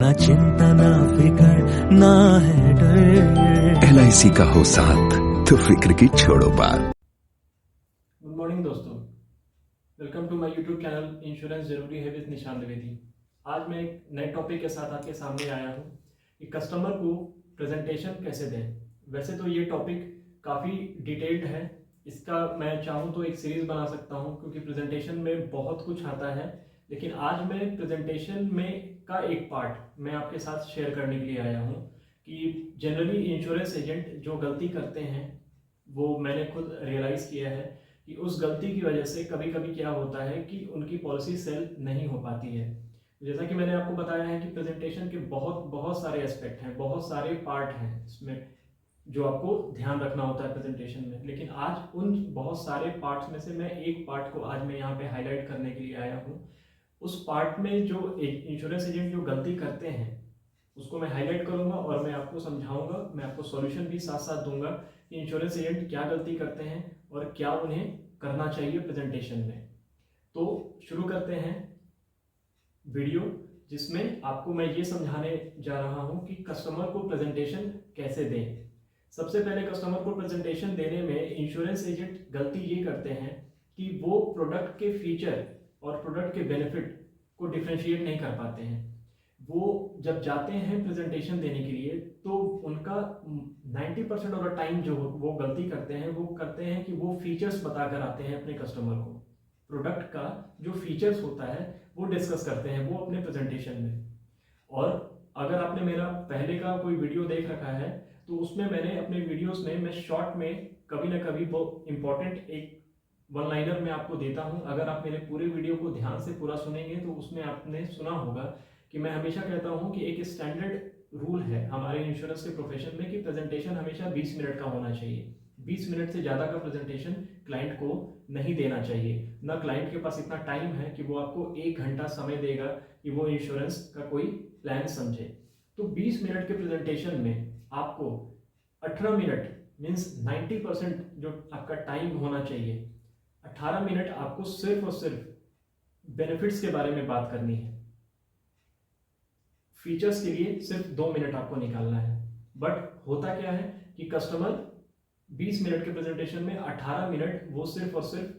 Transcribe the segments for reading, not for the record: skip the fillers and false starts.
ना चिंता ना फिकर ना है डर। LIC का हो साथ तो फिक्र की छोड़ो बात। गुड मॉर्निंग दोस्तों, welcome to my YouTube channel insurance जरूरी है विद निशान द्विवेदी। आज मैं एक नए टॉपिक के साथ आपके सामने आया हूँ कि कस्टमर को प्रेजेंटेशन कैसे दें। वैसे तो ये टॉपिक काफ़ी डिटेल्ड है, इसका मैं चाहूँ तो एक सीरीज़ बना सकता हूँ क्योंकि प्रेजेंटेशन में बहुत कुछ आता है। लेकिन आज मैं प्रेजेंटेशन में का एक पार्ट मैं आपके साथ शेयर करने के लिए आया हूँ कि जनरली इंश्योरेंस एजेंट जो गलती करते हैं वो मैंने खुद रियलाइज़ किया है कि उस गलती की वजह से कभी कभी क्या होता है कि उनकी पॉलिसी सेल नहीं हो पाती है। जैसा कि मैंने आपको बताया है कि प्रेजेंटेशन के बहुत बहुत सारे एस्पेक्ट हैं, बहुत सारे पार्ट हैं इसमें जो आपको ध्यान रखना होता है प्रेजेंटेशन में। लेकिन आज उन बहुत सारे पार्ट्स में से मैं एक पार्ट को आज मैं यहाँ पे हाईलाइट करने के लिए आया हूँ। उस पार्ट में जो इंश्योरेंस एजेंट जो गलती करते हैं उसको मैं हाईलाइट करूंगा और मैं आपको समझाऊंगा, मैं आपको सॉल्यूशन भी साथ साथ दूंगा कि इंश्योरेंस एजेंट क्या गलती करते हैं और क्या उन्हें करना चाहिए प्रेजेंटेशन में। तो शुरू करते हैं वीडियो, जिसमें आपको मैं ये समझाने जा रहा हूँ कि कस्टमर को प्रेजेंटेशन कैसे दें। सबसे पहले कस्टमर को प्रेजेंटेशन देने में इंश्योरेंस एजेंट गलती ये करते हैं कि वो प्रोडक्ट के फीचर और प्रोडक्ट के बेनिफिट को डिफ्रेंशिएट नहीं कर पाते हैं। वो जब जाते हैं प्रेजेंटेशन देने के लिए तो उनका 90% ऑफ द टाइम जो वो गलती करते हैं वो करते हैं कि वो फीचर्स बताकर आते हैं अपने कस्टमर को। प्रोडक्ट का जो फीचर्स होता है वो डिस्कस करते हैं वो अपने प्रेजेंटेशन में। और अगर आपने मेरा पहले का कोई वीडियो देख रखा है तो उसमें मैंने अपने वीडियोस में मैं शॉर्ट में कभी ना कभी वो इम्पोर्टेंट एक वन लाइनर में आपको देता हूं। अगर आप मेरे पूरे वीडियो को ध्यान से पूरा सुनेंगे तो उसमें आपने सुना होगा कि मैं हमेशा कहता हूं कि एक स्टैंडर्ड रूल है हमारे इंश्योरेंस के प्रोफेशन में कि प्रेजेंटेशन हमेशा 20 मिनट का होना चाहिए। 20 मिनट से ज़्यादा का प्रेजेंटेशन क्लाइंट को नहीं देना चाहिए। ना क्लाइंट के पास इतना टाइम है कि वो आपको 1 घंटा समय देगा कि वो इंश्योरेंस का कोई प्लान समझे। तो 20 मिनट के प्रेजेंटेशन में आपको 18 मिनट मीन्स 90% जो आपका टाइम होना चाहिए, 18 मिनट आपको सिर्फ और सिर्फ बेनिफिट्स के बारे में बात करनी है। फीचर्स के लिए सिर्फ 2 मिनट आपको निकालना है। बट होता क्या है कि कस्टमर 20 मिनट के प्रेजेंटेशन में 18 मिनट वो सिर्फ और सिर्फ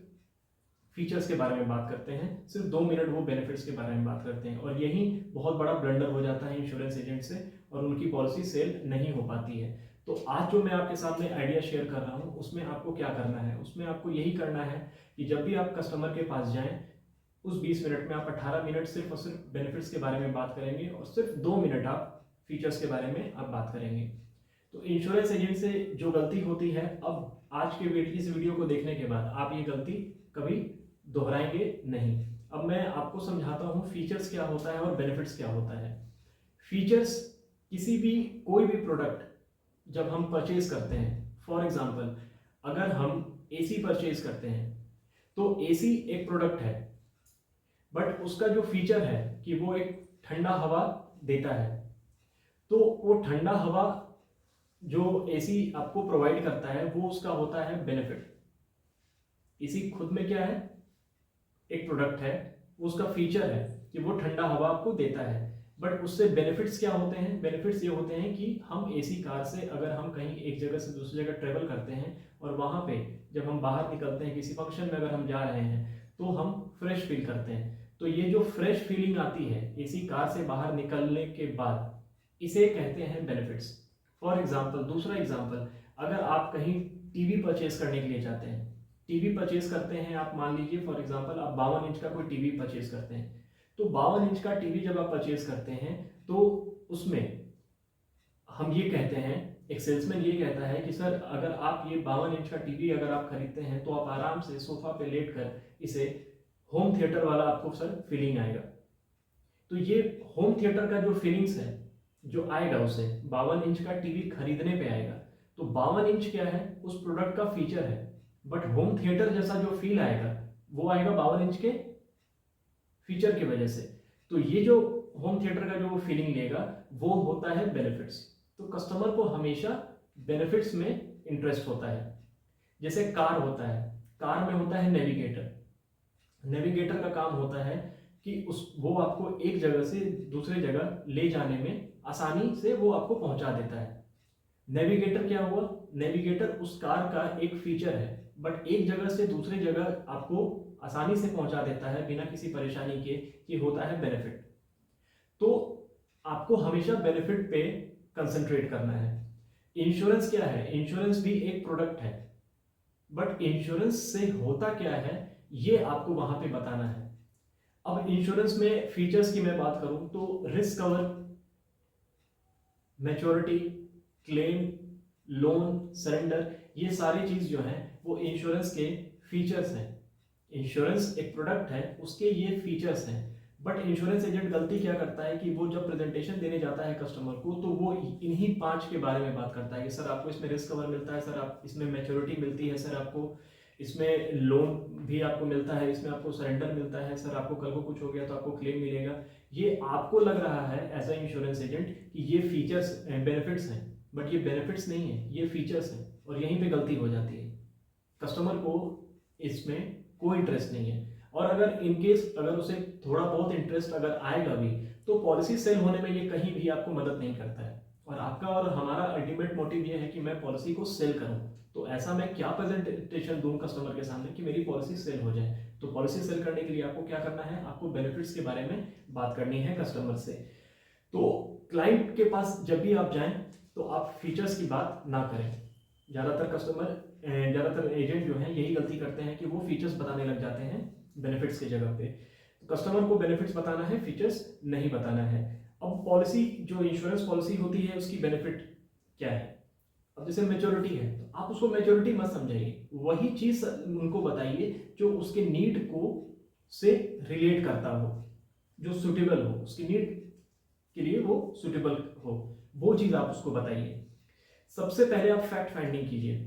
फीचर्स के बारे में बात करते हैं, सिर्फ 2 मिनट वो बेनिफिट्स के बारे में बात करते हैं। और यही बहुत बड़ा ब्लंडर हो जाता है इंश्योरेंस एजेंट से और उनकी पॉलिसी सेल नहीं हो पाती है। तो आज जो मैं आपके सामने आइडिया शेयर कर रहा हूँ उसमें आपको क्या करना है, उसमें आपको यही करना है कि जब भी आप कस्टमर के पास जाएं उस 20 मिनट में आप 18 मिनट सिर्फ और सिर्फ बेनिफिट्स के बारे में बात करेंगे और सिर्फ 2 मिनट आप फीचर्स के बारे में आप बात करेंगे। तो इंश्योरेंस एजेंट से जो गलती होती है, अब आज के इस वीडियो को देखने के बाद आप ये गलती कभी दोहराएंगे नहीं। अब मैं आपको समझाता हूँ फीचर्स क्या होता है और बेनिफिट्स क्या होता है। फीचर्स किसी भी कोई भी प्रोडक्ट जब हम परचेज करते हैं, फॉर एग्जांपल अगर हम एसी परचेज करते हैं तो एसी एक प्रोडक्ट है बट उसका जो फीचर है कि वो एक ठंडा हवा देता है। तो वो ठंडा हवा जो एसी आपको प्रोवाइड करता है वो उसका होता है बेनिफिट। एसी खुद में क्या है, एक प्रोडक्ट है, उसका फीचर है कि वो ठंडा हवा आपको देता है। बट उससे बेनिफिट्स क्या होते हैं, बेनिफिट्स ये होते हैं कि हम एसी कार से अगर हम कहीं एक जगह से दूसरी जगह ट्रेवल करते हैं और वहां पे जब हम बाहर निकलते हैं किसी फंक्शन में अगर हम जा रहे हैं तो हम फ्रेश फील करते हैं। तो ये जो फ्रेश फीलिंग आती है एसी कार से बाहर निकलने के बाद, इसे कहते हैं बेनिफिट्स। फॉर एग्जाम्पल, दूसरा एग्जाम्पल, अगर आप कहीं टीवी परचेज करने के लिए जाते हैं, टीवी परचेज करते हैं आप, मान लीजिए फॉर एग्जांपल आप 52 इंच का कोई टीवी परचेज करते हैं। तो 52 इंच का टीवी जब आप परचेज करते हैं तो उसमें हम ये कहते हैं, एक सेल्समैन ये कहता है कि सर अगर आप ये 52 इंच का टीवी अगर आप खरीदते हैं तो आप आराम से सोफा पे लेट कर इसे होम थिएटर वाला आपको सर फीलिंग आएगा। तो ये होम थिएटर का जो फीलिंग्स है जो आएगा उसे 52 इंच का टीवी खरीदने पे आएगा। तो 52 इंच क्या है, उस प्रोडक्ट का फीचर है। बट होम थिएटर जैसा जो फील आएगा वो आएगा 52 इंच के फीचर की वजह से। तो ये जो होम थिएटर का जो फीलिंग लेगा वो होता है बेनिफिट्स। तो कस्टमर को हमेशा बेनिफिट्स में इंटरेस्ट होता है। जैसे कार होता है, कार में होता है नेविगेटर। नेविगेटर का काम होता है कि वो आपको एक जगह से दूसरे जगह ले जाने में आसानी से वो आपको पहुंचा देता है। नेविगेटर क्या हुआ? नेविगेटर उस कार का एक फीचर है, बट एक जगह से दूसरी जगह आपको आसानी से पहुंचा देता है बिना किसी परेशानी के, कि होता है बेनिफिट। तो आपको हमेशा बेनिफिट पे कंसंट्रेट करना है। इंश्योरेंस क्या है? इंश्योरेंस भी एक प्रोडक्ट है, बट इंश्योरेंस से होता क्या है ये आपको वहां पे बताना है। अब इंश्योरेंस में फीचर्स की मैं बात करूं तो risk cover, maturity, claim, loan, surrender, ये सारी चीज जो है वो इंश्योरेंस के फीचर्स हैं। इंश्योरेंस एक प्रोडक्ट है, उसके ये फीचर्स हैं। बट इंश्योरेंस एजेंट गलती क्या करता है कि वो जब प्रेजेंटेशन देने जाता है कस्टमर को, तो वो इन्हीं 5 के बारे में बात करता है कि सर आपको इसमें रिस्क कवर मिलता है, सर आप इसमें मैच्योरिटी मिलती है, सर आपको इसमें लोन भी आपको मिलता है, इसमें आपको सरेंडर मिलता है, सर आपको कल को कुछ हो गया तो आपको क्लेम मिलेगा। ये आपको लग रहा है एज अ इंश्योरेंस एजेंट कि ये फीचर्स बेनिफिट्स हैं, बट ये बेनिफिट्स नहीं है, ये फीचर्स हैं। और यहीं पे गलती हो जाती है, कस्टमर को इसमें कोई इंटरेस्ट नहीं है। और अगर इनकेस अगर उसे थोड़ा बहुत इंटरेस्ट अगर आएगा भी, तो पॉलिसी सेल होने में ये कहीं भी आपको मदद नहीं करता है। और आपका और हमारा अल्टीमेट मोटिव ये है कि मैं पॉलिसी को सेल करूं। तो ऐसा मैं क्या प्रेजेंटेशन दूं कस्टमर के सामने कि मेरी पॉलिसी सेल हो जाए? तो पॉलिसी सेल करने के लिए आपको क्या करना है? आपको बेनिफिट्स के बारे में बात करनी है कस्टमर से। तो क्लाइंट के पास जब भी आप जाएं तो आप फीचर्स की बात ना करें। ज़्यादातर एजेंट जो हैं यही गलती करते हैं कि वो फीचर्स बताने लग जाते हैं बेनिफिट्स की जगह पे। तो कस्टमर को बेनिफिट्स बताना है, फीचर्स नहीं बताना है। अब पॉलिसी, जो इंश्योरेंस पॉलिसी होती है, उसकी बेनिफिट क्या है? अब जैसे मैच्योरिटी है तो आप उसको मैच्योरिटी मत समझाइए, वही चीज उनको बताइए जो उसके नीड को से रिलेट करता हो, जो सुटेबल हो, उसकी नीड के लिए वो सुटेबल हो, वो चीज आप उसको बताइए। सबसे पहले आप फैक्ट फाइंडिंग कीजिए।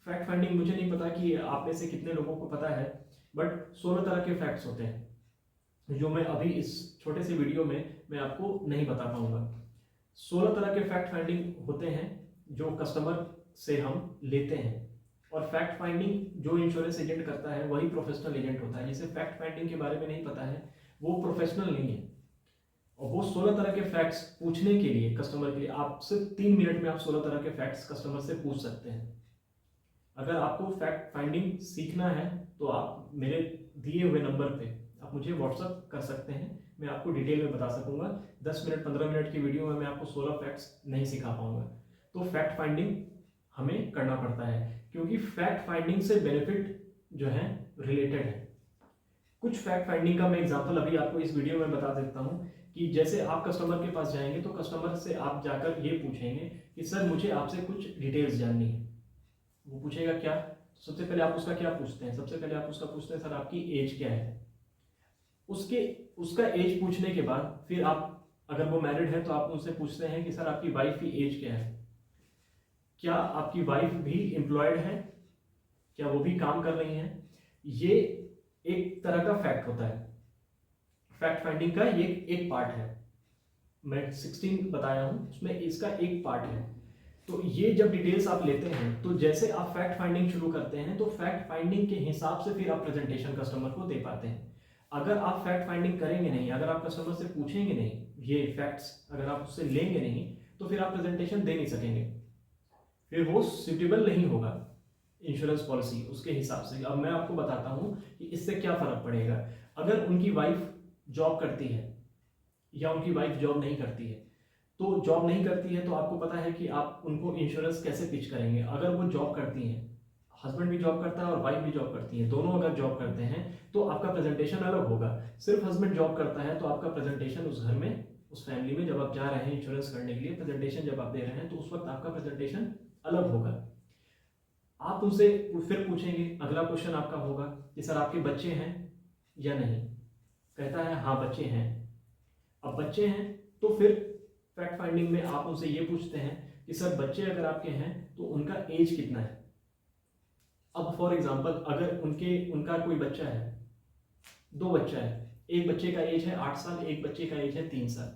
फैक्ट फाइंडिंग, मुझे नहीं पता कि आप में से कितने लोगों को पता है, बट 16 तरह के फैक्ट्स होते हैं जो मैं अभी इस छोटे से वीडियो में मैं आपको नहीं बता पाऊंगा। 16 तरह के फैक्ट फाइंडिंग होते हैं जो कस्टमर से हम लेते हैं। और फैक्ट फाइंडिंग जो इंश्योरेंस एजेंट करता है वही प्रोफेशनल एजेंट होता है। जिसे फैक्ट फाइंडिंग के बारे में नहीं पता है वो प्रोफेशनल नहीं है। और वो 16 तरह के फैक्ट्स पूछने के लिए कस्टमर के लिए आप सिर्फ 3 मिनट में आप 16 तरह के फैक्ट्स कस्टमर से पूछ सकते हैं। अगर आपको फैक्ट फाइंडिंग सीखना है तो आप मेरे दिए हुए नंबर पे आप मुझे व्हाट्सअप कर सकते हैं, मैं आपको डिटेल में बता सकूंगा। 10 मिनट 15 मिनट की वीडियो में मैं आपको 16 फैक्ट्स नहीं सिखा पाऊंगा। तो फैक्ट फाइंडिंग हमें करना पड़ता है क्योंकि फैक्ट फाइंडिंग से बेनिफिट जो है रिलेटेड है। कुछ फैक्ट फाइंडिंग का मैं एग्जांपल अभी आपको इस वीडियो में बता देता हूं कि जैसे आप कस्टमर के पास जाएंगे तो कस्टमर से आप जाकर ये पूछेंगे कि सर मुझे आपसे कुछ डिटेल्स जाननी है। वो पूछेगा क्या? सबसे पहले आप उसका क्या पूछते हैं? सबसे पहले आप उसका पूछते हैं सर आपकी एज क्या है। उसका एज पूछने के बाद फिर आप, अगर वो मैरिड है तो आप उनसे पूछते हैं कि सर आपकी वाइफ की एज क्या है, क्या आपकी वाइफ भी एम्प्लॉयड है, क्या वो भी काम कर रही हैं। ये एक तरह का फैक्ट होता है, फैक्ट फाइंडिंग का ये एक पार्ट है। मैं 16 बताया हूं उसमें इसका एक पार्ट है। तो ये जब डिटेल्स आप लेते हैं तो जैसे आप फैक्ट फाइंडिंग शुरू करते हैं तो फैक्ट फाइंडिंग के हिसाब से फिर आप प्रेजेंटेशन कस्टमर को दे पाते हैं। अगर आप फैक्ट फाइंडिंग करेंगे नहीं, अगर आप कस्टमर से पूछेंगे नहीं, ये फैक्ट्स अगर आप उससे लेंगे नहीं, तो फिर आप प्रेजेंटेशन दे नहीं सकेंगे, फिर वो सुटेबल नहीं होगा इंश्योरेंस पॉलिसी उसके हिसाब से। अब मैं आपको बताता हूं कि इससे क्या फर्क पड़ेगा। अगर उनकी वाइफ जॉब करती है या उनकी वाइफ जॉब नहीं करती है, तो जॉब नहीं करती है तो आपको पता है कि आप उनको इंश्योरेंस कैसे पिच करेंगे। अगर वो जॉब करती हैं, हस्बैंड भी जॉब करता है और वाइफ भी जॉब करती है, दोनों अगर जॉब करते हैं तो आपका प्रेजेंटेशन अलग होगा। सिर्फ हस्बैंड जॉब करता है तो आपका प्रेजेंटेशन उस घर में, उस फैमिली में जब आप जा रहे हैं इंश्योरेंस करने के लिए, प्रेजेंटेशन जब आप दे रहे हैं तो उस वक्त आपका प्रेजेंटेशन अलग होगा। आप उनसे फिर पूछेंगे, अगला क्वेश्चन आपका होगा कि सर आपके बच्चे हैं या नहीं। कहता है हाँ बच्चे हैं। अब बच्चे हैं तो फिर फैक्ट फाइंडिंग में आप उनसे ये पूछते हैं कि सर बच्चे अगर आपके हैं तो उनका एज कितना है। अब फॉर एग्जांपल अगर उनका कोई बच्चा है, 2 बच्चा है, एक बच्चे का एज है 8 साल, एक बच्चे का एज है 3 साल।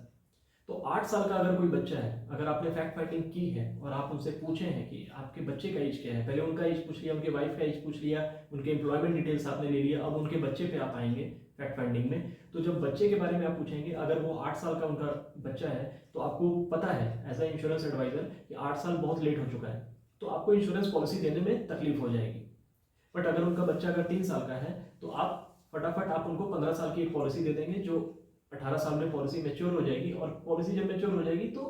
तो 8 साल का अगर कोई बच्चा है, अगर आपने फैक्ट फाइंडिंग की है और आप उनसे पूछे हैं कि आपके बच्चे का एज क्या है, पहले उनका एज पूछ लिया, उनके वाइफ का एज पूछ लिया, उनके एम्प्लॉयमेंट डिटेल्स आपने ले लिया, अब उनके बच्चे पे आप आएंगे फैक्ट फाइंडिंग में। तो जब बच्चे के बारे में आप पूछेंगे, अगर वो 8 साल का उनका बच्चा है तो आपको पता है एज ए इंश्योरेंस एडवाइजर कि 8 साल बहुत लेट हो चुका है, तो आपको इंश्योरेंस पॉलिसी देने में तकलीफ हो जाएगी। बट अगर उनका बच्चा अगर 3 साल का है तो आप फटाफट आप उनको 15 साल की एक पॉलिसी दे देंगे, जो 18 साल में पॉलिसी मैच्योर हो जाएगी, और पॉलिसी जब मैच्योर हो जाएगी तो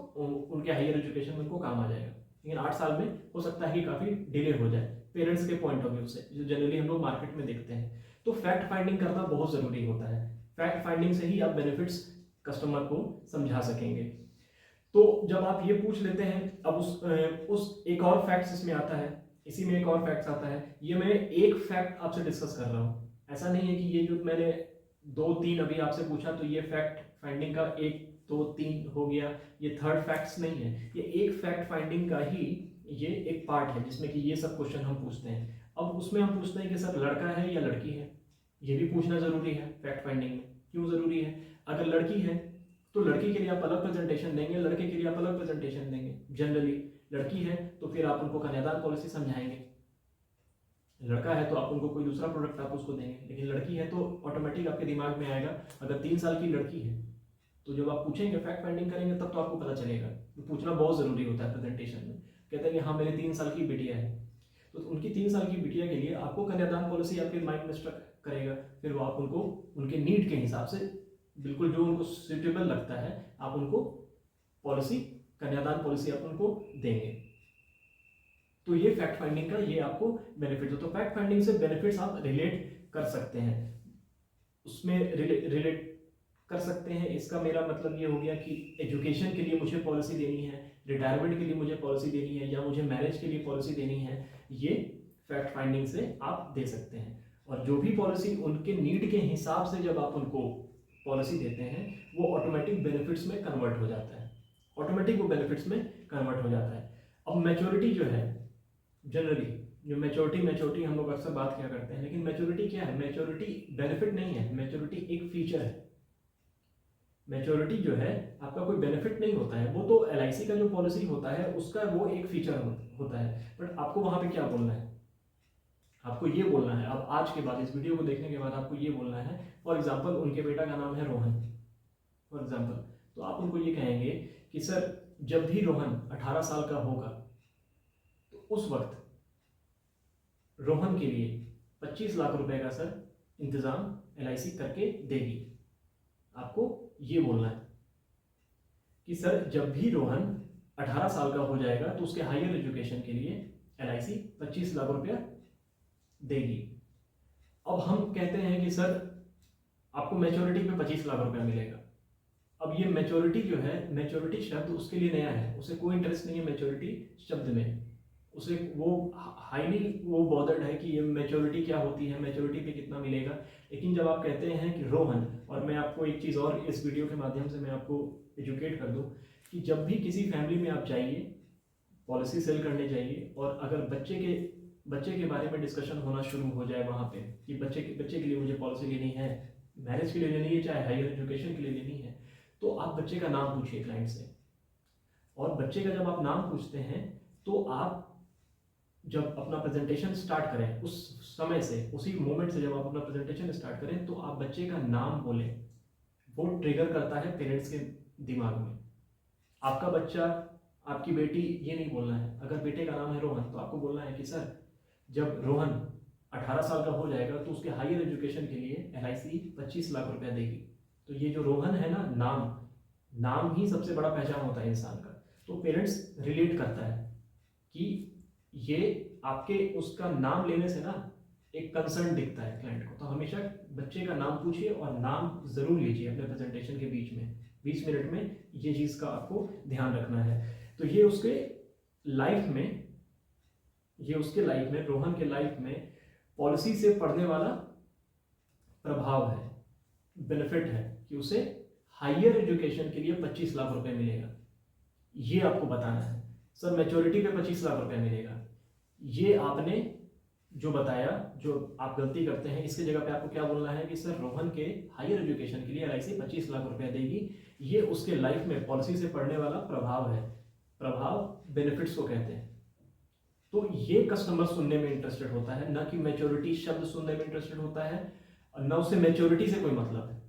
उनके हायर एजुकेशन में उनको काम आ जाएगा। लेकिन 8 साल में हो सकता है कि काफ़ी डिले हो जाए पेरेंट्स के पॉइंट ऑफ व्यू से, जो जनरली हम लोग मार्केट में देखते हैं। तो फैक्ट फाइंडिंग करना बहुत ज़रूरी होता है। फैक्ट फाइंडिंग से ही आप बेनिफिट्स कस्टमर को समझा सकेंगे। तो जब आप ये पूछ लेते हैं, अब उस एक और फैक्ट्स इसमें आता है, इसी में एक और फैक्ट्स आता है। ये मैं एक फैक्ट आपसे डिस्कस कर रहा हूँ, ऐसा नहीं है कि ये जो मैंने 2-3 अभी आपसे पूछा तो ये फैक्ट फाइंडिंग का 1-2-3 हो गया, ये थर्ड फैक्ट्स नहीं है। ये एक फैक्ट फाइंडिंग का ही ये एक पार्ट है जिसमें कि ये सब क्वेश्चन हम पूछते हैं। अब उसमें हम पूछते हैं कि सर लड़का है या लड़की है, ये भी पूछना जरूरी है फैक्ट फाइंडिंग में। क्यों जरूरी है? अगर लड़की है तो लड़की के लिए आप अलग प्रेजेंटेशन देंगे, लड़के के लिए आप अलग प्रेजेंटेशन देंगे। जनरली लड़की है तो फिर आप उनको कन्यादान पॉलिसी समझाएंगे, लड़का है तो आप उनको कोई दूसरा प्रोडक्ट आप उसको देंगे। लेकिन लड़की है तो ऑटोमेटिक आपके दिमाग में आएगा, अगर 3 साल की लड़की है तो जब आप पूछेंगे फैक्ट फाइंडिंग करेंगे तब तो आपको पता चलेगा। तो पूछना बहुत ज़रूरी होता है प्रेजेंटेशन में। कहते हैं कि हाँ मेरे 3 साल की बिटिया है, तो उनकी 3 साल की बिटिया के लिए आपको कन्यादान पॉलिसी आपके माइंड में स्ट्रक करेगा, फिर वो आप उनको उनके नीड के हिसाब से बिल्कुल जो उनको सुटेबल लगता है आप उनको पॉलिसी, कन्यादान पॉलिसी आप उनको देंगे। तो ये फैक्ट फाइंडिंग का ये आपको बेनिफिट हो। तो फैक्ट फाइंडिंग से बेनिफिट्स आप रिलेट कर सकते हैं, उसमें रिलेट कर सकते हैं। इसका मेरा मतलब ये हो गया कि एजुकेशन के लिए मुझे पॉलिसी देनी है, रिटायरमेंट के लिए मुझे पॉलिसी देनी है, या मुझे मैरिज के लिए पॉलिसी देनी है, ये फैक्ट फाइंडिंग से आप दे सकते हैं। और जो भी पॉलिसी उनके नीड के हिसाब से जब आप उनको पॉलिसी देते हैं वो ऑटोमेटिक बेनिफिट्स में कन्वर्ट हो जाता है, ऑटोमेटिक वो बेनिफिट्स में कन्वर्ट हो जाता है। अब मैच्योरिटी जो है, जनरली जो मैच्योरिटी हम लोग अक्सर बात क्या करते हैं, लेकिन मैच्योरिटी क्या है? मैच्योरिटी बेनिफिट नहीं है, मैच्योरिटी एक फीचर है। मैच्योरिटी जो है आपका कोई बेनिफिट नहीं होता है, वो तो LIC का जो पॉलिसी होता है उसका वो एक फीचर होता है। बट आपको वहां पे क्या बोलना है? आपको ये बोलना है, अब आज के बाद इस वीडियो को देखने के बाद आपको ये बोलना है, फॉर एग्जाम्पल उनके बेटा का नाम है रोहन, फॉर एग्जाम्पल, तो आप उनको ये कहेंगे कि सर जब भी रोहन 18 साल का होगा तो उस वक्त रोहन के लिए 25 लाख रुपए का सर इंतजाम LIC करके देगी। आपको ये बोलना है कि सर जब भी रोहन 18 साल का हो जाएगा तो उसके हायर एजुकेशन के लिए LIC 25 लाख रुपया देगी। अब हम कहते हैं कि सर आपको मैच्योरिटी पे 25 लाख रुपया मिलेगा। अब ये मैच्योरिटी जो है, मैच्योरिटी शब्द उसके लिए नया है, उसे कोई इंटरेस्ट नहीं है मैच्योरिटी शब्द में, उसे वो हाईली वो बॉदर्ड है कि ये मैच्योरिटी क्या होती है, मैच्योरिटी पे कितना मिलेगा। लेकिन जब आप कहते हैं कि रोहन, और मैं आपको एक चीज़ और इस वीडियो के माध्यम से मैं आपको एजुकेट कर दूं कि जब भी किसी फैमिली में आप जाइए, पॉलिसी सेल करने जाइए, और अगर बच्चे के बारे में डिस्कशन होना शुरू हो जाए वहाँ पे कि बच्चे के लिए मुझे पॉलिसी लेनी है, मैरिज के लिए लेनी है, चाहे हायर एजुकेशन के लिए लेनी है, तो आप बच्चे का नाम पूछिए क्लाइंट से। और बच्चे का जब आप नाम पूछते हैं तो आप जब अपना प्रेजेंटेशन स्टार्ट करें, उस समय से, उसी मोमेंट से जब आप अपना प्रेजेंटेशन स्टार्ट करें तो आप बच्चे का नाम बोलें। वो ट्रिगर करता है पेरेंट्स के दिमाग में। आपका बच्चा, आपकी बेटी, ये नहीं बोलना है। अगर बेटे का नाम है रोहन तो आपको बोलना है कि सर जब रोहन 18 साल का हो जाएगा तो उसके हायर एजुकेशन के लिए LIC 25 लाख रुपया देगी। तो ये जो रोहन है ना, नाम ही सबसे बड़ा पहचान होता है इंसान का। तो पेरेंट्स रिलेट करता है कि ये आपके उसका नाम लेने से ना एक कंसर्न दिखता है क्लाइंट को। तो हमेशा बच्चे का नाम पूछिए और नाम जरूर लीजिए अपने प्रेजेंटेशन के बीच में, 20 मिनट में ये चीज़ का आपको ध्यान रखना है। तो ये उसके लाइफ में, रोहन के लाइफ में पॉलिसी से पड़ने वाला प्रभाव है, बेनिफिट है कि उसे हायर एजुकेशन के लिए 25 लाख रुपए मिलेगा। ये आपको बताना है। सर मैच्योरिटी पे 25 लाख रुपए मिलेगा, ये आपने जो बताया, जो आप गलती करते हैं, इसकी जगह पे आपको क्या बोलना है कि सर रोहन के हायर एजुकेशन के लिए LIC 25 लाख रुपया देगी। ये उसके लाइफ में पॉलिसी से पड़ने वाला प्रभाव है। प्रभाव बेनिफिट्स को कहते हैं। तो ये कस्टमर सुनने में इंटरेस्टेड होता है, ना कि मैच्योरिटी शब्द सुनने में इंटरेस्टेड होता है। और न उसे मैच्योरिटी से कोई मतलब है।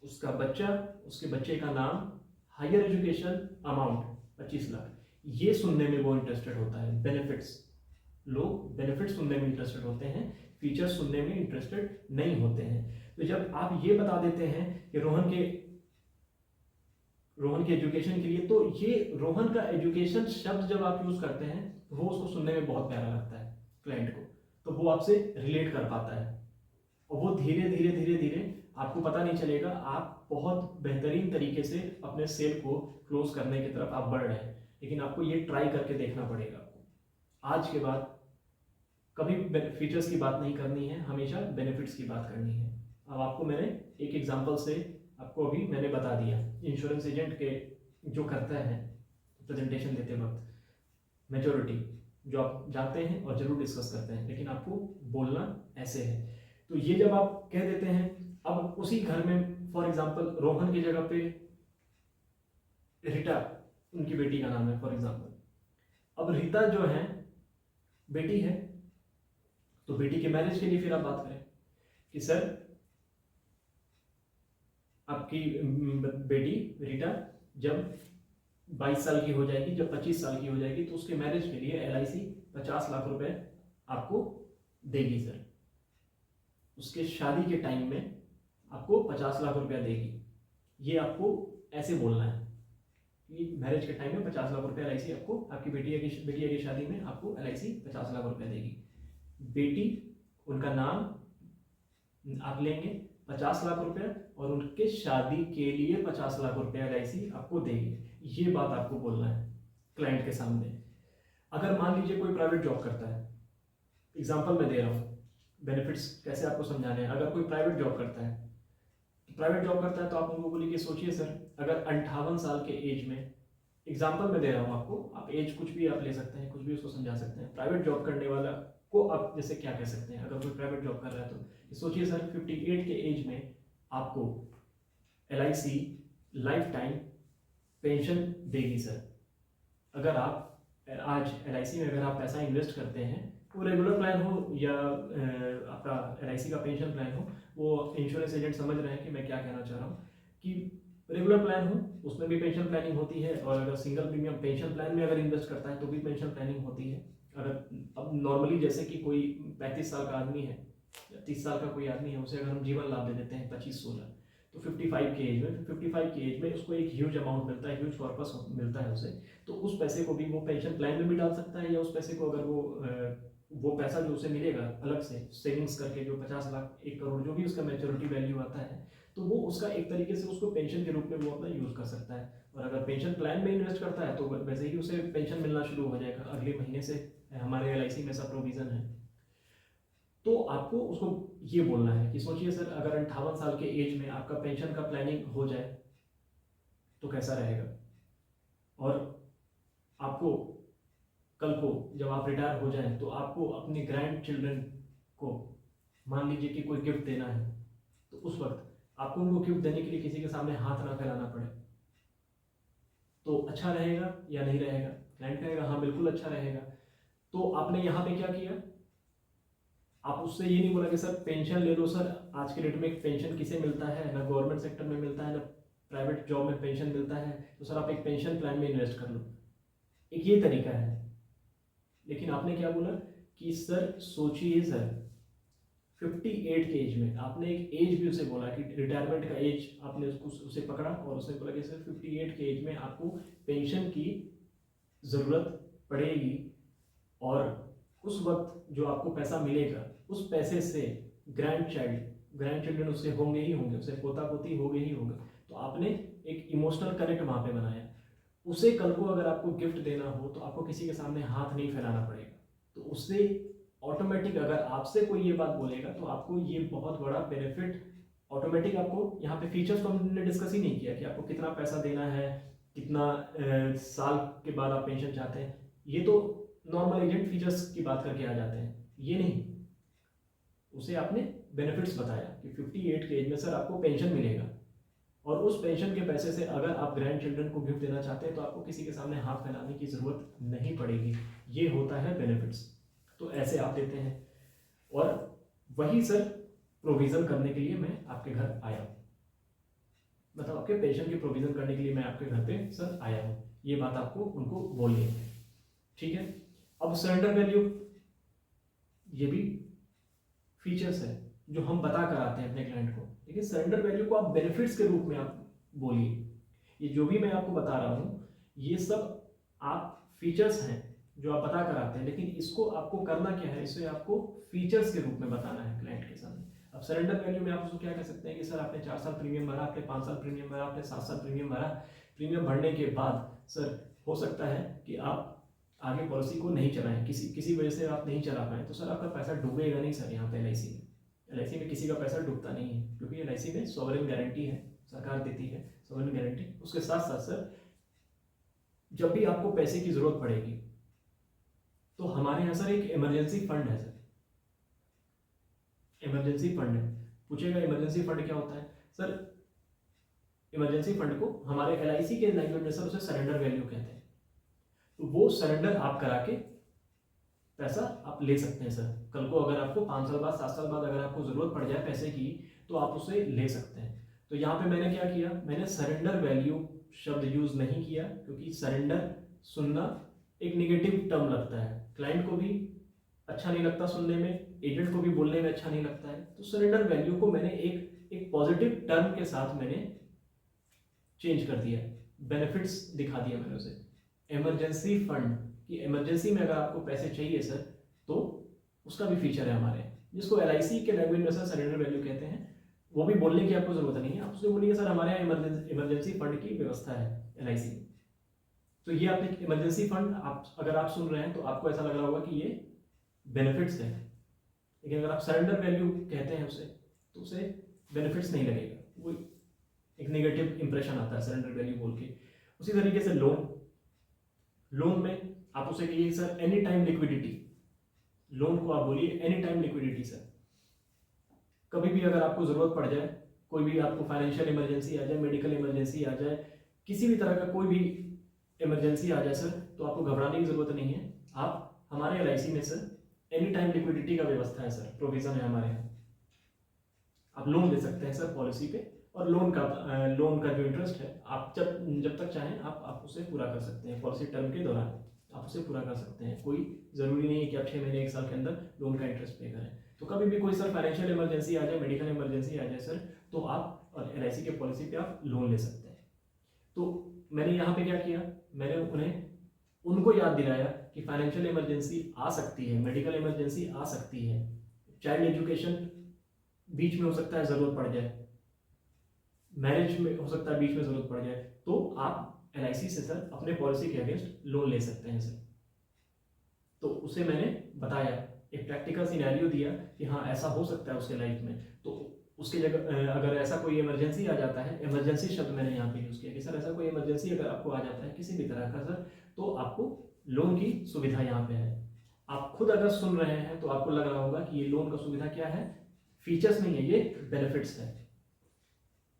उसका बच्चा, उसके बच्चे का नाम, हायर एजुकेशन अमाउंट 25 लाख, ये सुनने में वो इंटरेस्टेड होता है। बेनिफिट्स, लोग बेनिफिट सुनने में इंटरेस्टेड होते हैं, फीचर्स सुनने में इंटरेस्टेड नहीं होते हैं। तो जब आप ये बता देते हैं कि रोहन के एजुकेशन के लिए, तो ये रोहन का एजुकेशन शब्द जब आप यूज करते हैं वो उसको सुनने में बहुत प्यारा लगता है क्लाइंट को, तो वो आपसे रिलेट कर पाता है और वो धीरे धीरे धीरे धीरे आपको पता नहीं चलेगा, आप बहुत बेहतरीन तरीके से अपने सेल को क्लोज करने की तरफ आप बढ़ रहे हैं। लेकिन आपको ये ट्राई करके देखना पड़ेगा। आपको आज के बाद कभी फीचर्स की बात नहीं करनी है, हमेशा बेनिफिट्स की बात करनी है। अब आपको मैंने एक एग्जांपल से आपको अभी मैंने बता दिया, इंश्योरेंस एजेंट के जो करता है प्रेजेंटेशन देते वक्त मेजॉरिटी जो आप जाते हैं और जरूर डिस्कस करते हैं, लेकिन आपको बोलना ऐसे है। तो ये जब आप कह देते हैं, अब उसी घर में फॉर एग्जांपल रोहन की जगह पे रीटा उनकी बेटी का नाम है फॉर एग्जांपल। अब रीता जो है बेटी है, तो बेटी के मैरिज के लिए फिर आप बात करें कि सर आपकी बेटी रीटा जब 22 साल की हो जाएगी, जब 25 साल की हो जाएगी, तो उसके मैरिज के लिए LIC 50 लाख रुपए आपको देगी सर। उसके शादी के टाइम में आपको 50 लाख रुपया देगी। ये आपको ऐसे बोलना है कि मैरिज के टाइम में 50 लाख रुपया LIC आपको, आपकी बेटिया की शादी में आपको LIC 50 लाख रुपया देगी। बेटी, उनका नाम आप लेंगे, 50 लाख रुपया, और उनके शादी के लिए 50 लाख रुपया LIC आपको देगी। ये बात आपको बोलना है क्लाइंट के सामने। अगर मान लीजिए कोई प्राइवेट जॉब करता है, एग्जांपल मैं दे रहा हूँ, बेनिफिट्स कैसे आपको समझाने हैं। अगर कोई प्राइवेट जॉब करता है तो आप उनको बोलिए कि सोचिए सर, अगर 58 साल के एज में, एग्जांपल मैं दे रहा हूँ आपको, आप एज कुछ भी आप ले सकते हैं, कुछ भी उसको समझा सकते हैं। प्राइवेट जॉब करने वाला को आप जैसे क्या कह सकते हैं, अगर कोई प्राइवेट जॉब कर रहा है तो सोचिए सर 58 के एज में आपको LIC लाइफ टाइम पेंशन देगी सर। अगर आप आज LIC में अगर आप पैसा इन्वेस्ट करते हैं, वो रेगुलर प्लान हो या आपका LIC का पेंशन प्लान हो, वो इंश्योरेंस एजेंट समझ रहे हैं कि मैं क्या कहना चाह रहा हूँ, कि रेगुलर प्लान हो उसमें भी पेंशन प्लानिंग होती है, और अगर सिंगल प्रीमियम पेंशन प्लान में अगर इन्वेस्ट करता है तो भी पेंशन प्लानिंग होती है। अगर अब नॉर्मली जैसे कि कोई 35 साल का आदमी है या 30 साल का कोई आदमी है, उसे अगर हम जीवन लाभ दे देते हैं 25-16, तो 55 के एज में उसको एक ह्यूज अमाउंट मिलता है, ह्यूज कॉर्पस मिलता है उसे। तो उस पैसे को भी वो पेंशन प्लान में भी डाल सकता है, या उस पैसे को अगर वो पैसा जो उसे मिलेगा अलग से सेविंग्स करके, जो 50 लाख 1 करोड़ जो भी उसका मैच्योरिटी वैल्यू आता है, तो वो उसका एक तरीके से उसको पेंशन के रूप में वो अपना यूज कर सकता है। और अगर पेंशन प्लान में इन्वेस्ट करता है तो वैसे ही उसे पेंशन मिलना शुरू हो जाएगा अगले महीने से। हमारे LIC में सब प्रोविजन है। तो आपको उसको ये बोलना है कि सोचिए सर, अगर 58 साल के एज में आपका पेंशन का प्लानिंग हो जाए तो कैसा रहेगा। और आपको कल को जब आप रिटायर हो जाएं तो आपको अपने ग्रैंड चिल्ड्रन को मान लीजिए कि कोई गिफ्ट देना है, तो उस वक्त आपको उनको गिफ्ट देने के लिए किसी के सामने हाथ ना फैलाना पड़े, तो अच्छा रहेगा या नहीं रहेगा। क्लाइंट कहेगा हाँ बिल्कुल अच्छा रहेगा। तो आपने यहाँ पे क्या किया, आप उससे ये नहीं बोला कि सर पेंशन ले लो सर, आज के डेट में पेंशन किसे मिलता है, ना गवर्नमेंट सेक्टर में मिलता है, ना प्राइवेट जॉब में पेंशन मिलता है, तो सर आप एक पेंशन प्लान में इन्वेस्ट कर लो। एक ये तरीका है। लेकिन आपने क्या बोला कि सर सोचिए सर 58 के एज में, आपने एक एज भी उसे बोला कि रिटायरमेंट का एज आपने उसे पकड़ा और उसने बोला कि सर 58 के एज में आपको पेंशन की ज़रूरत पड़ेगी, और उस वक्त जो आपको पैसा मिलेगा उस पैसे से ग्रैंड चिल्ड्रन उससे होंगे ही होंगे, उसे पोता पोती होंगे ही होंगे। तो आपने एक इमोशनल कनेक्ट वहाँ पे बनाया। उसे कल को अगर आपको गिफ्ट देना हो तो आपको किसी के सामने हाथ नहीं फैलाना पड़ेगा। तो उससे ऑटोमेटिक अगर आपसे कोई ये बात बोलेगा तो आपको ये बहुत बड़ा बेनिफिट ऑटोमेटिक आपको, यहाँ पे फीचर्स तो हमने डिस्कस ही नहीं किया कि आपको कितना पैसा देना है, कितना साल के बाद आप पेंशन चाहते हैं, ये तो नॉर्मल एजेंट फीचर्स की बात करके आ जाते हैं। ये नहीं, उसे आपने बेनिफिट्स बताया कि 58 के एज में सर आपको पेंशन मिलेगा, और उस पेंशन के पैसे से अगर आप ग्रैंड चिल्ड्रन को गिफ्ट देना चाहते हैं तो आपको किसी के सामने हाथ फैलाने की ज़रूरत नहीं पड़ेगी। ये होता है बेनिफिट्स। तो ऐसे आप देते हैं। और वही सर प्रोविज़न करने के लिए मैं आपके घर आया हूँ, मतलब आपके पेंशन की प्रोविज़न करने के लिए मैं आपके घर पे सर आया हूँ, ये बात आपको उनको बोलनी है। ठीक है। अब सरेंडर वैल्यू, ये भी फीचर्स है जो हम बता कर आते हैं अपने क्लाइंट को, लेकिन सरेंडर वैल्यू को आप बेनिफिट्स के रूप में आप बोलिए। ये जो भी मैं आपको बता रहा हूँ ये सब आप फीचर्स हैं जो आप बता कर आते हैं, लेकिन इसको आपको करना क्या है, इसे आपको फीचर्स के रूप में बताना है क्लाइंट के सामने। अब सरेंडर वैल्यू में आप उसको क्या कह सकते हैं कि सर आपने 4 साल प्रीमियम भरा, आपने 5 साल प्रीमियम भरा, आपने 7 साल प्रीमियम भरा, प्रीमियम भरने के बाद सर हो सकता है कि आप आगे पॉलिसी को नहीं चलाएं, किसी वजह से आप नहीं चला पाए, तो सर आपका पैसा डूबेगा नहीं सर। यहाँ पे एल आई सी में किसी का पैसा डूबता नहीं है, क्योंकि एल आई सी में सॉवरेन गारंटी है, सरकार देती है सॉवरेन गारंटी। उसके साथ साथ सर जब भी आपको पैसे की जरूरत पड़ेगी तो हमारे यहाँ सर एक इमरजेंसी फंड है सर, इमरजेंसी फंड है। पूछेगा इमरजेंसी फंड क्या होता है सर? इमरजेंसी फंड को हमारे एलआईसी के लैंग्वेज में सर उसे सरेंडर वैल्यू कहते हैं। तो वो सरेंडर आप करा के पैसा आप ले सकते हैं सर। कल को अगर आपको 5 साल बाद 7 साल बाद अगर आपको जरूरत पड़ जाए पैसे की तो आप उसे ले सकते हैं। तो यहाँ पे मैंने क्या किया, मैंने सरेंडर वैल्यू शब्द यूज नहीं किया, क्योंकि सरेंडर सुनना एक निगेटिव टर्म लगता है, क्लाइंट को भी अच्छा नहीं लगता सुनने में, एजेंट को भी बोलने में अच्छा नहीं लगता है। तो सरेंडर वैल्यू को मैंने एक पॉजिटिव टर्म के साथ मैंने चेंज कर दिया, बेनिफिट्स दिखा दिया मैंने उसे। इमरजेंसी फंड की इमरजेंसी में अगर आपको पैसे चाहिए सर तो उसका भी फीचर है हमारे, जिसको एलआईसी के लैंग्वेज में सर सरेंडर वैल्यू कहते हैं। वो भी बोलने की आपको जरूरत नहीं है, आप उससे बोलिए सर हमारे यहाँ इमरजेंसी फंड की व्यवस्था है एलआईसी में। तो ये आपने इमरजेंसी फंड आप अगर आप सुन रहे हैं तो आपको ऐसा लग रहा होगा कि ये बेनिफिट्स है, लेकिन अगर आप सरेंडर वैल्यू कहते हैं उसे तो उसे बेनिफिट्स नहीं लगेगा, वो एक नेगेटिव इंप्रेशन आता है सरेंडर वैल्यू बोल के। उसी तरीके से लोन में आप उसे कहिए sir any time liquidity, loan को आप बोलिए एनी टाइम लिक्विडिटी सर। कभी भी अगर आपको जरूरत पड़ जाए, कोई भी आपको फाइनेंशियल इमरजेंसी आ जाए, मेडिकल इमरजेंसी आ जाए, किसी भी तरह का कोई भी इमरजेंसी आ जाए सर, तो आपको घबराने की जरूरत नहीं है। आप हमारे एलआईसी में सर एनी टाइम लिक्विडिटी का व्यवस्था है सर, प्रोविजन है हमारे यहाँ। आप लोन ले सकते हैं सर पॉलिसी पे, और लोन का जो इंटरेस्ट है आप जब तक चाहें आप उसे पूरा कर सकते हैं, पॉलिसी टर्म के दौरान आप उसे पूरा कर सकते हैं। कोई ज़रूरी नहीं है कि आप 6 महीने 1 साल के अंदर लोन का इंटरेस्ट पे करें। तो कभी भी कोई सर फाइनेंशियल इमरजेंसी आ जाए, मेडिकल इमरजेंसी आ जाए सर, तो आप और एलआईसी के पॉलिसी पे आप लोन ले सकते हैं। तो मैंने यहाँ पे क्या किया, मैंने उनको याद दिलाया कि फाइनेंशियल इमरजेंसी आ सकती है, मेडिकल इमरजेंसी आ सकती है, चाइल्ड एजुकेशन बीच में हो सकता है ज़रूरत पड़ जाए, मैरिज में हो सकता है बीच में ज़रूरत पड़ जाए, तो आप एलआईसी से सर अपने पॉलिसी के अगेंस्ट लोन ले सकते हैं सर। तो उसे मैंने बताया, एक प्रैक्टिकल सिनेरियो दिया कि हाँ ऐसा हो सकता है उसके लाइफ में। तो उसके जगह अगर ऐसा कोई इमरजेंसी आ जाता है, इमरजेंसी शब्द मैंने यहाँ पे यूज़ किया कि सर ऐसा कोई इमरजेंसी अगर आपको आ जाता है किसी भी तरह का सर, तो आपको लोन की सुविधा यहाँ पे है। आप खुद अगर सुन रहे हैं तो आपको लग रहा होगा कि ये लोन का सुविधा क्या है, फीचर्स नहीं है, ये बेनिफिट्स है।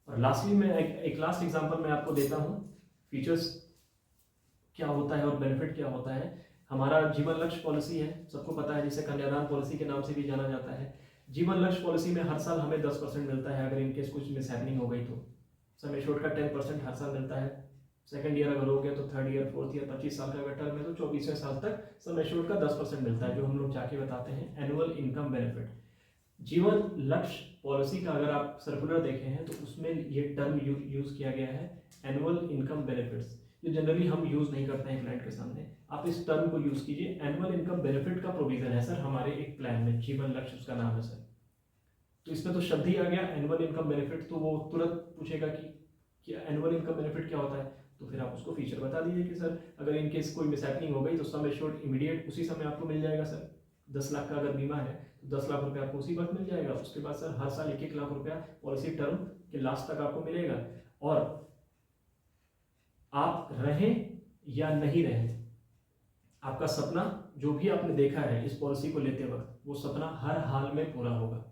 और लास्टली मैं एक लास्ट एग्जांपल मैं आपको देता हूँ, फीचर्स क्या होता है और बेनिफिट क्या होता है। हमारा जीवन लक्ष्य पॉलिसी है, सबको पता है, जिसे कन्यादान पॉलिसी के नाम से भी जाना जाता है। जीवन लक्ष्य पॉलिसी में हर साल हमें 10% मिलता है, अगर इनकेस कुछ मिसहैपनिंग हो गई तो। सम एश्योर्ड का 10% हर साल मिलता है। सेकंड ईयर अगर हो गया तो थर्ड ईयर, फोर्थ ईयर, 25 साल का अगर टर्म है तो 24वें साल तक सम एश्योर्ड का 10% मिलता है, जो हम लोग जाके बताते हैं एनुअल इनकम बेनिफिट। जीवन लक्ष्य पॉलिसी का अगर आप सर्कुलर देखे हैं तो उसमें ये टर्म यूज किया गया है, एनुअल इनकम बेनिफिट्स, जो जनरली हम यूज नहीं करते हैं क्लाइंट के सामने। आप इस टर्म को यूज कीजिए, एनुअल इनकम बेनिफिट का प्रोविजन है सर हमारे एक प्लान में, जीवन लक्ष्य उसका नाम है सर। तो इसमें तो शब्द ही आ गया एनुअल इनकम बेनिफिट, तो वो तुरंत पूछेगा कि एनुअल इनकम बेनिफिट क्या होता है, तो फिर आप उसको फीचर बता दीजिए कि सर अगर इनकेस कोई मिसहैपनिंग हो गई तो सम एश्योर्ड इमीडिएट उसी समय आपको मिल जाएगा सर। 10 लाख का अगर बीमा है तो 10 लाख रुपए आपको उसी वक्त मिल जाएगा। उसके बाद सर हर साल 1-1 लाख रुपया पॉलिसी टर्म के लास्ट तक आपको मिलेगा। और आप रहें या नहीं रहें, आपका सपना जो भी आपने देखा है इस पॉलिसी को लेते वक्त, वो सपना हर हाल में पूरा होगा।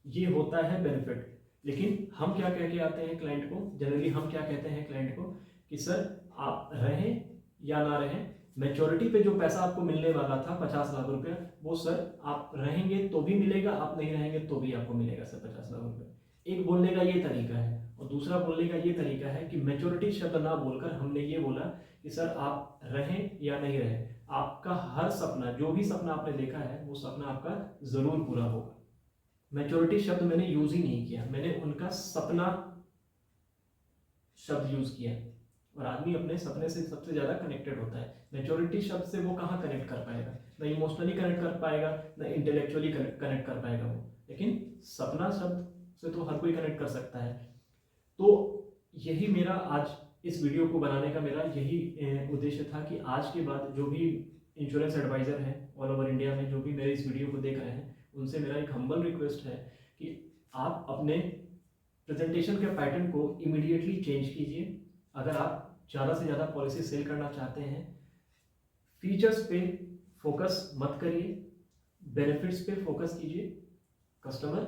ये होता है बेनिफिट। लेकिन हम क्या कह के आते हैं क्लाइंट को, जनरली हम क्या कहते हैं क्लाइंट को कि सर आप रहें या ना रहें, मैच्योरिटी पे जो पैसा आपको मिलने वाला था 50 लाख रुपया, वो सर आप रहेंगे तो भी मिलेगा, आप नहीं रहेंगे तो भी आपको मिलेगा सर 50 लाख रुपया। एक बोलने का ये तरीका है, और दूसरा बोलने का ये तरीका है कि मैच्योरिटी शब्द ना बोलकर हमने ये बोला कि सर आप रहें या नहीं रहें, आपका हर सपना, जो भी सपना आपने देखा है वो सपना आपका जरूर पूरा होगा। मैच्योरिटी शब्द मैंने यूज ही नहीं किया, मैंने उनका सपना शब्द यूज किया। और आदमी अपने सपने से सबसे ज्यादा कनेक्टेड होता है। मैच्योरिटी शब्द से वो कहाँ कनेक्ट कर पाएगा, ना इमोशनली कनेक्ट कर पाएगा, ना इंटेलेक्चुअली कनेक्ट कर पाएगा वो, लेकिन सपना शब्द से तो हर कोई कनेक्ट कर सकता है। तो यही मेरा आज इस वीडियो को बनाने का मेरा यही उद्देश्य था कि आज के बाद जो भी इंश्योरेंस एडवाइजर हैं ऑल ओवर इंडिया में, जो भी मेरे इस वीडियो को देख रहे हैं, उनसे मेरा एक हम्बल रिक्वेस्ट है कि आप अपने प्रेजेंटेशन के पैटर्न को इमीडिएटली चेंज कीजिए। अगर आप ज़्यादा से ज़्यादा पॉलिसी सेल करना चाहते हैं, फीचर्स पे फोकस मत करिए, बेनिफिट्स पे फोकस कीजिए। कस्टमर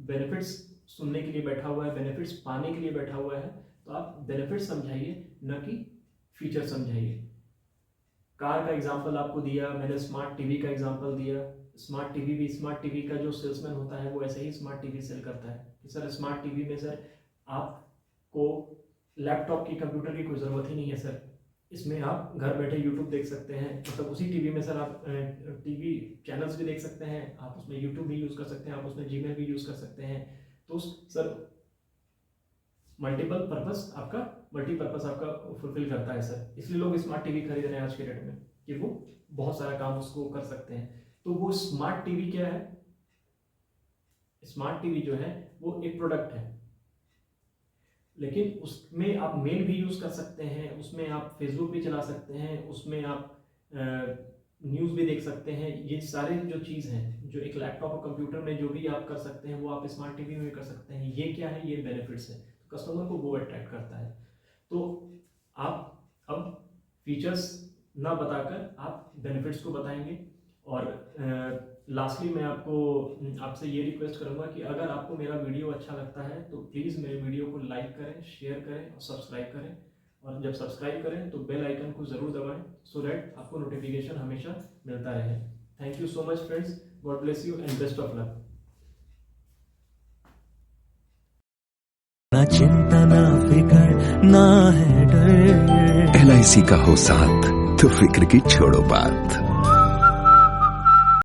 बेनिफिट्स सुनने के लिए बैठा हुआ है, बेनिफिट्स पाने के लिए बैठा हुआ है, तो आप बेनिफिट्स समझाइए, न कि फीचर समझाइए। कार का एग्जांपल आपको दिया मैंने, स्मार्ट टीवी का एग्जांपल दिया। स्मार्ट टीवी का जो सेल्समैन होता है वो ऐसे ही स्मार्ट टीवी सेल करता है कि सर स्मार्ट टीवी में सर आपको लैपटॉप की, कंप्यूटर की कोई ज़रूरत ही नहीं है सर, इसमें आप घर बैठे यूट्यूब देख सकते हैं। मतलब उसी टीवी में सर आप टीवी चैनल्स भी देख सकते हैं, आप उसमें यूट्यूब भी यूज़ कर सकते हैं, आप उसमें जीमेल भी यूज़ कर सकते हैं। तो सर मल्टीपर्पस आपका फुलफिल करता है सर, इसलिए लोग स्मार्ट टीवी खरीद रहे हैं आज के डेट में कि वो बहुत सारा काम उसको कर सकते हैं। तो वो स्मार्ट टीवी क्या है? स्मार्ट टीवी जो है वो एक प्रोडक्ट है, लेकिन उसमें आप मेल भी यूज़ कर सकते हैं, उसमें आप फेसबुक भी चला सकते हैं, उसमें आप न्यूज़ भी देख सकते हैं। ये सारे जो चीज़ हैं जो एक लैपटॉप और कंप्यूटर में जो भी आप कर सकते हैं वो आप स्मार्ट टीवी में भी कर सकते हैं। ये क्या है? ये बेनिफिट्स है, तो कस्टमर को वो अट्रैक्ट करता है। तो आप अब फीचर्स ना बताकर आप बेनिफिट्स को बताएंगे। और लास्टली मैं आपसे ये रिक्वेस्ट करूंगा कि अगर आपको मेरा वीडियो अच्छा लगता है तो प्लीज़ मेरे वीडियो को लाइक करें, शेयर करें और सब्सक्राइब करें। और जब सब्सक्राइब करें तो बेल आइकन को ज़रूर दबाएं, सो दैट आपको नोटिफिकेशन हमेशा मिलता रहे। Thank you so much friends, God bless you and best of luck. ना चिंता ना फिकर ना है डर, LIC का हो साथ तो फिक्र की छोड़ो बात।